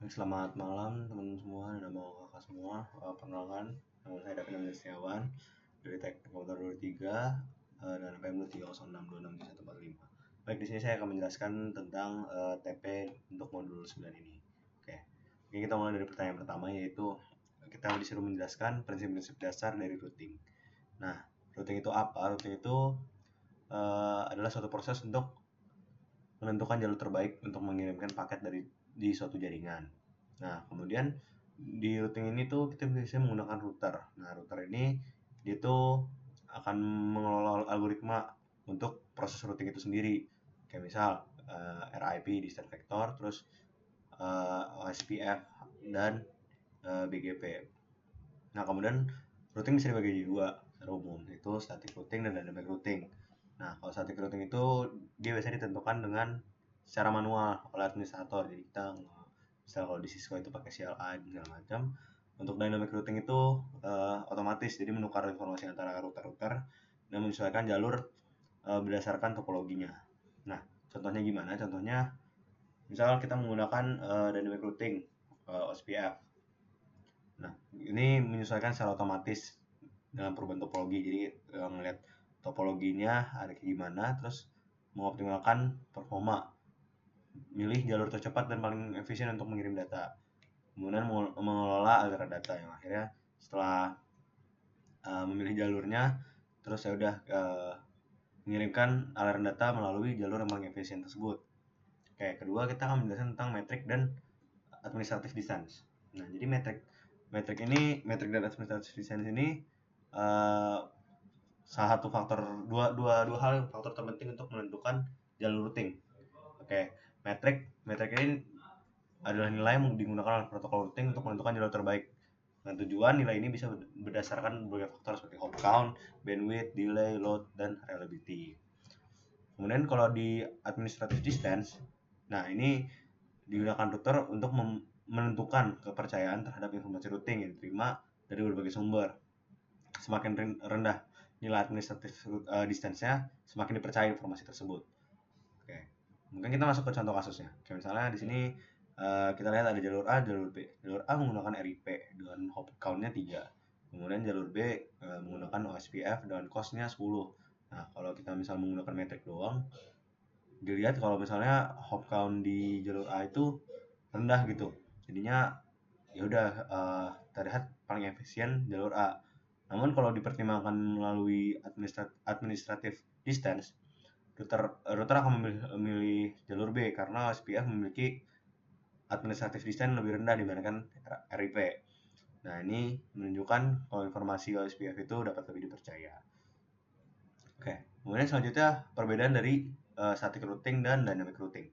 Selamat malam teman-teman semua, nama kakak semua. Perkenalkan, nama saya David Amir Setiawan dari Teknik Komputer 23 dan NPM 306267145. Baik, di sini saya akan menjelaskan tentang TP untuk modul 9 ini. Oke. Oke, kita mulai dari pertanyaan pertama, yaitu kita disuruh menjelaskan prinsip-prinsip dasar dari routing. Nah, routing itu apa? Routing itu adalah suatu proses untuk menentukan jalur terbaik untuk mengirimkan paket di suatu jaringan. Nah, kemudian di routing ini tuh kita bisa menggunakan router. Nah, router ini dia tuh akan mengelola algoritma untuk proses routing itu sendiri. Kayak misal RIP, distance vector, terus OSPF dan BGP. Nah, kemudian routing bisa dibagi jadi dua secara umum, yaitu static routing dan dynamic routing. Nah, kalau static routing itu dia biasanya ditentukan dengan secara manual oleh administrator. Jadi kita misal kalau di Cisco itu pakai CLI dan segala macam. Untuk dynamic routing itu otomatis, jadi menukar informasi antara router-router dan menyesuaikan jalur berdasarkan topologinya. Nah, contohnya gimana? Contohnya misal kita menggunakan dynamic routing OSPF. Nah, ini menyesuaikan secara otomatis dengan perubahan topologi. Jadi ngelihat topologinya ada kayak gimana, terus mengoptimalkan performa, milih jalur tercepat dan paling efisien untuk mengirim data, kemudian mengelola aliran data yang akhirnya setelah memilih jalurnya, terus saya udah mengirimkan aliran data melalui jalur yang paling efisien tersebut. Oke, kedua kita akan menjelaskan tentang metrik dan administrative distance. Nah, jadi metrik dan administrative distance ini salah satu dua hal faktor terpenting untuk menentukan jalur routing. Oke, metrik ini adalah nilai yang digunakan oleh protokol routing untuk menentukan jalur terbaik. Dengan tujuan nilai ini bisa berdasarkan berbagai faktor seperti hop count, bandwidth, delay, load, dan reliability. Kemudian kalau di administrative distance, nah ini digunakan router untuk menentukan kepercayaan terhadap informasi routing yang diterima dari berbagai sumber. Semakin rendah nilai administrative distance-nya, semakin dipercaya informasi tersebut. Oke. Mungkin kita masuk ke contoh kasusnya. Kayak misalnya di sini kita lihat ada jalur A, jalur B. Jalur A menggunakan RIP dengan hop count-nya 3. Kemudian jalur B menggunakan OSPF dengan cost-nya 10. Nah, kalau kita misal menggunakan metrik doang, dilihat kalau misalnya hop count di jalur A itu rendah gitu. Jadinya ya udah terlihat paling efisien jalur A. Namun kalau dipertimbangkan melalui administrative distance, router akan memilih jalur B karena OSPF memiliki administrative distance lebih rendah dibandingkan RIP. Nah, ini menunjukkan kalau informasi OSPF itu dapat lebih dipercaya. Oke, kemudian selanjutnya perbedaan dari static routing dan dynamic routing.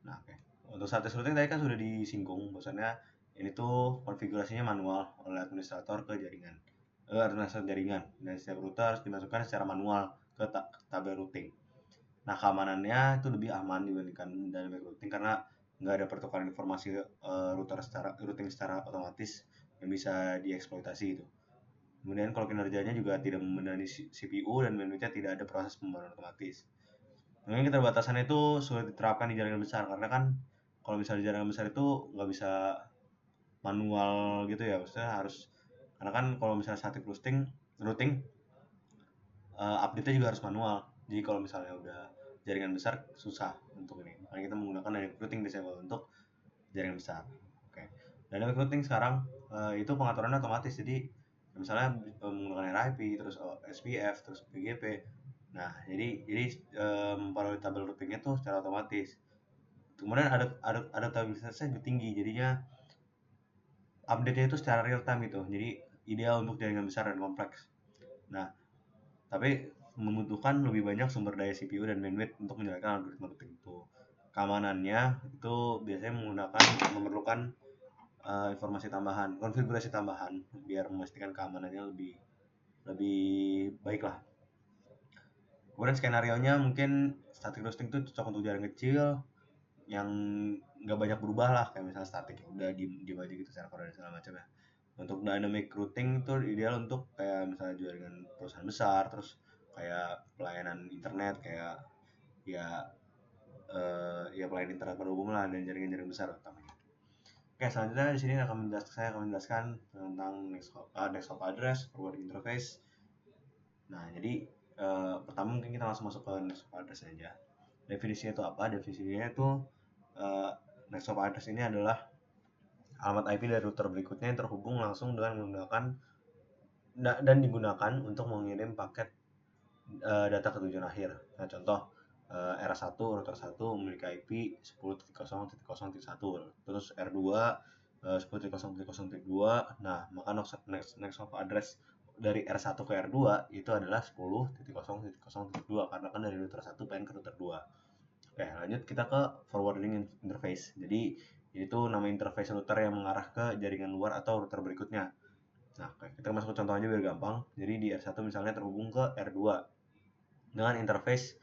Nah, oke. Untuk static routing tadi kan sudah disinggung, bahwasannya ini tuh konfigurasinya manual oleh administrator ke jaringan. Administrator jaringan, dan setiap router harus dimasukkan secara manual ke tabel routing. Nah, keamanannya itu lebih aman dibandingkan dynamic routing karena nggak ada pertukaran informasi routing secara otomatis yang bisa dieksploitasi itu. Kemudian kalau kinerjanya juga tidak membebani CPU dan bandwidth-nya tidak ada proses pembaruan otomatis. Mungkin keterbatasannya itu sulit diterapkan di jaringan besar karena kan kalau misalnya di jaringan besar itu nggak bisa manual gitu ya, maksudnya harus, karena kan kalau misalnya static routing update-nya juga harus manual. Jadi kalau misalnya udah jaringan besar susah untuk ini. Makanya kita menggunakan dynamic routing biasanya untuk jaringan besar. Oke. Dynamic routing sekarang itu pengaturannya otomatis. Jadi misalnya menggunakan RIP, terus SPF, terus BGP. Nah, jadi memperoleh tabel routingnya tuh secara otomatis. Kemudian adaptabilitasnya lebih tinggi, jadinya update-nya itu secara real time gitu. Jadi ideal untuk jaringan besar dan kompleks. Nah, tapi membutuhkan lebih banyak sumber daya CPU dan bandwidth untuk menjalankan algoritma routing itu. Keamanannya itu biasanya memerlukan informasi tambahan, konfigurasi tambahan biar memastikan keamanannya lebih lebih baik lah. Kemudian skenario-nya mungkin static routing itu cocok untuk jaringan kecil yang nggak banyak berubah lah, kayak misalnya static udah di aja gitu server dan segala macam ya. Untuk dynamic routing itu ideal untuk kayak misalnya jaringan perusahaan besar, terus kayak pelayanan internet kayak ya ya pelayanan internet pada umum lah dan jaringan besar utamanya. Oke, selanjutnya di sini saya akan menjelaskan tentang desktop address, forwarding interface. Nah, jadi pertama mungkin kita langsung masuk ke desktop address aja. Definisinya itu apa? Definisinya itu desktop address ini adalah alamat IP dari router berikutnya yang terhubung langsung dengan menggunakan dan digunakan untuk mengirim paket data ke tujuan akhir. Nah, contoh R1 router 1 memiliki IP 10.0.0.1, terus R2 10.0.0.2. Nah, maka next hop address dari R1 ke R2 itu adalah 10.0.0.2 karena kan dari router 1 pengen ke router 2. Oke, lanjut kita ke forwarding interface. Jadi itu nama interface router yang mengarah ke jaringan luar atau router berikutnya. Nah, kita masuk ke contoh aja biar gampang. Jadi di R1 misalnya terhubung ke R2 dengan interface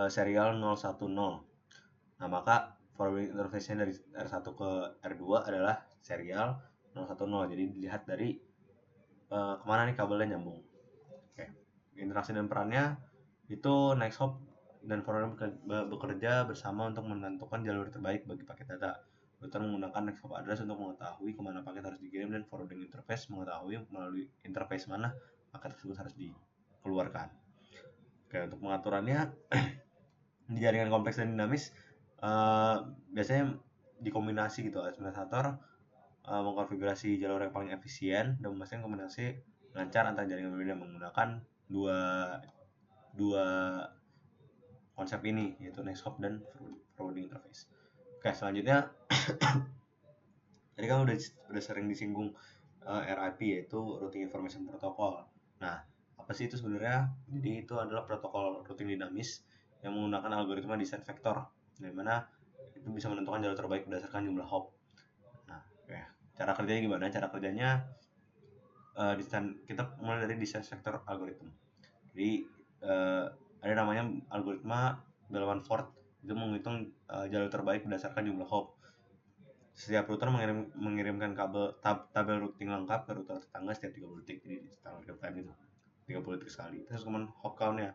serial 010. Nah, maka forwarding interface-nya dari R1 ke R2 adalah serial 010. Jadi dilihat dari kemana nih kabelnya nyambung. Oke. Interaksi dan perannya itu next hop dan forwarder bekerja bersama untuk menentukan jalur terbaik bagi paket data. Router menggunakan next hop address untuk mengetahui kemana paket harus dikirim dan forwarding interface mengetahui melalui interface mana paket tersebut harus dikeluarkan. Oke, untuk pengaturannya di jaringan kompleks dan dinamis biasanya dikombinasi gitu. Administrator mengkonfigurasi jalur yang paling efisien dan memastikan kombinasi lancar antara jaringan berbeda menggunakan dua konsep ini, yaitu next hop dan forwarding interface. Oke, selanjutnya tadi kan udah sering disinggung RIP, yaitu routing information protocol. Nah, apa sih itu sebenarnya? Jadi itu adalah protokol routing dinamis yang menggunakan algoritma descent vector, di mana itu bisa menentukan jalur terbaik berdasarkan jumlah hop. Nah, oke. Cara kerjanya gimana? Cara kerjanya kita mulai dari descent vector algorithm. Jadi ada namanya algoritma Bellman-Ford, itu menghitung jalur terbaik berdasarkan jumlah hop. Setiap router mengirimkan tabel routing lengkap ke router tetangga setiap 30 detik, jadi standard real time itu 30 detik sekali. Terus kemudian hop count-nya.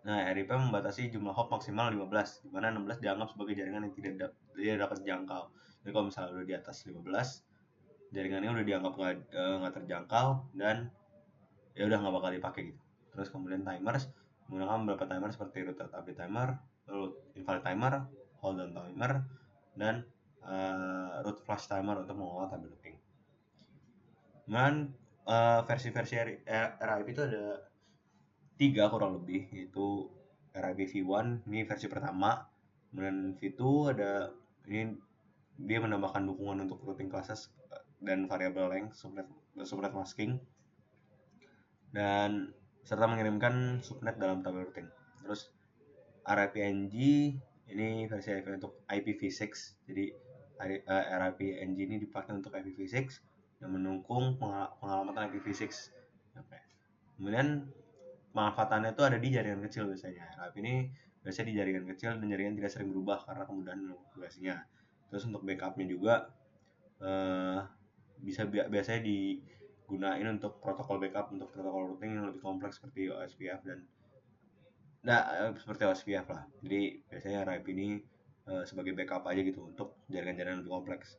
Nah, RIP membatasi jumlah hop maksimal 15, di mana 16 dianggap sebagai jaringan yang tidak dapat dijangkau. Jadi kalau misalnya udah di atas 15, jaringannya udah dianggap nggak terjangkau dan ya udah nggak bakal dipakai gitu. Terus kemudian timers menggunakan beberapa timer seperti root update timer, root invalid timer, hold down timer, dan root flush timer untuk mengawal tabel routing. Kemudian versi-versi RIP itu ada 3 kurang lebih, yaitu RIP V1 ini versi pertama, kemudian V2 ada ini dia menambahkan dukungan untuk routing classes dan variable length, subnet masking, dan serta mengirimkan subnet dalam tabel routing. Terus RIP-NG ini versi RIP untuk IPv6. Jadi RIP-NG ini dipakai untuk IPv6 yang mendukung pengalamatan IPv6. Okay. Kemudian pemanfaatannya itu ada di jaringan kecil biasanya. RIP ini biasanya di jaringan kecil dan jaringan tidak sering berubah karena kemudahan konfigurasinya. Terus untuk backupnya juga biasanya digunain untuk protokol backup untuk protokol routing yang lebih kompleks seperti OSPF dan seperti OSPF lah. Jadi biasanya RIP ini sebagai backup aja gitu untuk jaringan-jaringan lebih kompleks.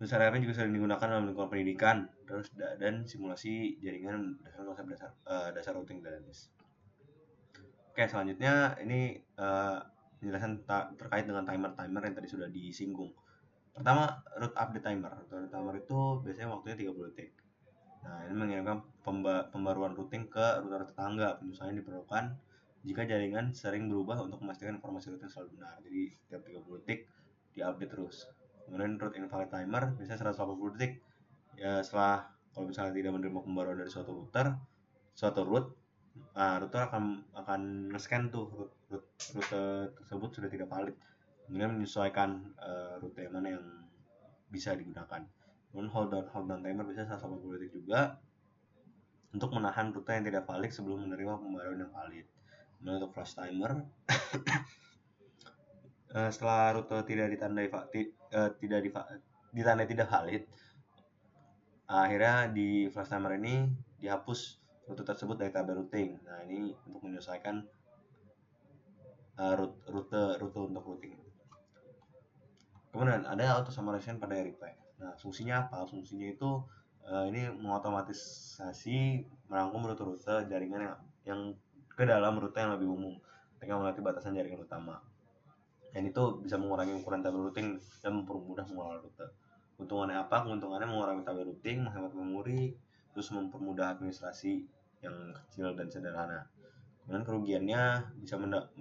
Terus RIP juga sering digunakan dalam lingkungan pendidikan dan simulasi jaringan dasar routing dinamis. Oke, selanjutnya ini penjelasan terkait dengan timer yang tadi sudah disinggung. Pertama, root update timer. Root timer itu biasanya waktunya 30 detik. Nah, ini mengirimkan pembaruan routing ke router tetangga. Penyesuaian diperlukan jika jaringan sering berubah untuk memastikan informasi routing selalu benar. Jadi, setiap 30 detik diupdate terus. Kemudian root invalid timer biasanya 180 detik. Ya, setelah kalau misalnya tidak menerima pembaruan dari suatu root, router akan nge-scan tuh rute tersebut sudah tidak valid. Kemudian menyesuaikan rute yang mana yang bisa digunakan. Kemudian hold down timer bisa 180 detik juga untuk menahan rute yang tidak valid sebelum menerima pembaruan yang valid. Kemudian untuk flash timer setelah rute tidak ditandai tidak valid, akhirnya di flash timer ini dihapus rute tersebut dari tabel routing. Nah, ini untuk menyesuaikan rute untuk routing. Kemudian ada auto summarization pada replay. Nah, fungsinya apa? Fungsinya itu ini mengotomatisasi merangkum rute-rute jaringan yang ke dalam rute yang lebih umum dengan melatih batasan jaringan utama. Dan itu bisa mengurangi ukuran tabel routing dan mempermudah mengelola rute. Keuntungannya apa? Keuntungannya mengurangi tabel routing, menghemat memori, terus mempermudah administrasi yang kecil dan sederhana. Kemudian kerugiannya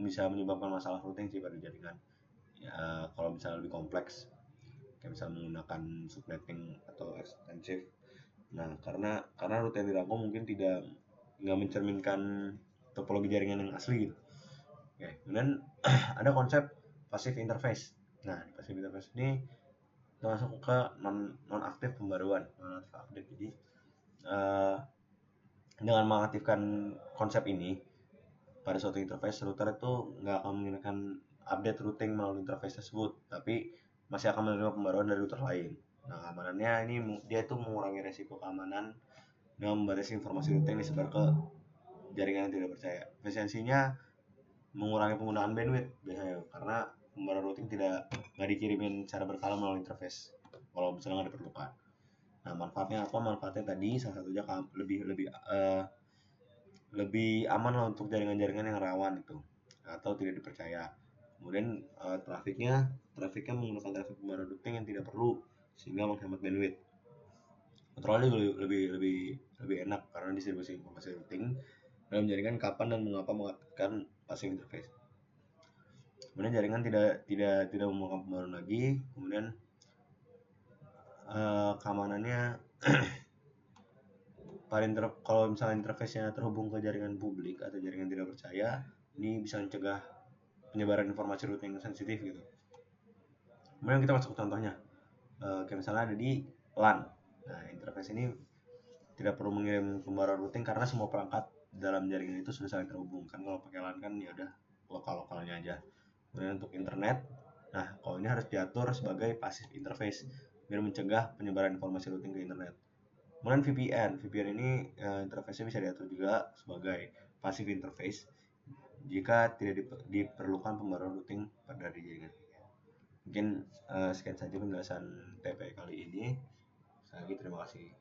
bisa menyebabkan masalah routing sih pada jaringan. Ya, kalau misalnya lebih kompleks, kayak misalnya menggunakan subnetting atau ekstensif. Nah, karena rute yang dirangkum mungkin nggak mencerminkan topologi jaringan yang asli gitu. Oke, kemudian ada konsep passive interface. Nah, di passive interface ini kita masuk ke non aktif pembaruan, non aktif update. Jadi dengan mengaktifkan konsep ini pada suatu interface, router itu nggak akan menginginkan update routing melalui interface tersebut, tapi masih akan menerima pembaruan dari router lain. Nah, keamanannya ini dia itu mengurangi resiko keamanan dengan membatasi informasi routing disebar ke jaringan yang tidak percaya. Efisiensinya mengurangi penggunaan bandwidth biasanya karena pembaruan routing nggak dikirimin secara berkala melalui interface kalau misalnya nggak diperlukan. Nah, manfaatnya apa? Manfaatnya tadi salah satunya lebih aman lah untuk jaringan-jaringan yang rawan itu atau tidak dipercaya. Kemudian trafiknya menggunakan trafik pembaruan routing yang tidak perlu sehingga menghemat bandwidth. Kontrolnya lebih enak karena distribusi informasi routing dalam jaringan kapan dan mengapa mengaktifkan passive interface. Kemudian jaringan tidak memerlukan pembaruan lagi. Kemudian keamanannya kalau misalnya interface-nya terhubung ke jaringan publik atau jaringan tidak percaya, ini bisa mencegah penyebaran informasi routing sensitif gitu. Kemudian kita masuk ke contohnya, kayak misalnya ada di LAN. Nah, interface ini tidak perlu mengirim pembaruan routing karena semua perangkat dalam jaringan itu sudah saling terhubung. Kan kalau pakai LAN kan ya udah lokal-lokalnya aja. Kemudian untuk internet, nah kalau ini harus diatur sebagai passive interface biar mencegah penyebaran informasi routing ke internet. Kemudian VPN ini interface-nya bisa diatur juga sebagai passive interface jika tidak diperlukan pembaruan routing pada jaringan. Mungkin sekian saja penjelasan TP kali ini. Sekali lagi terima kasih.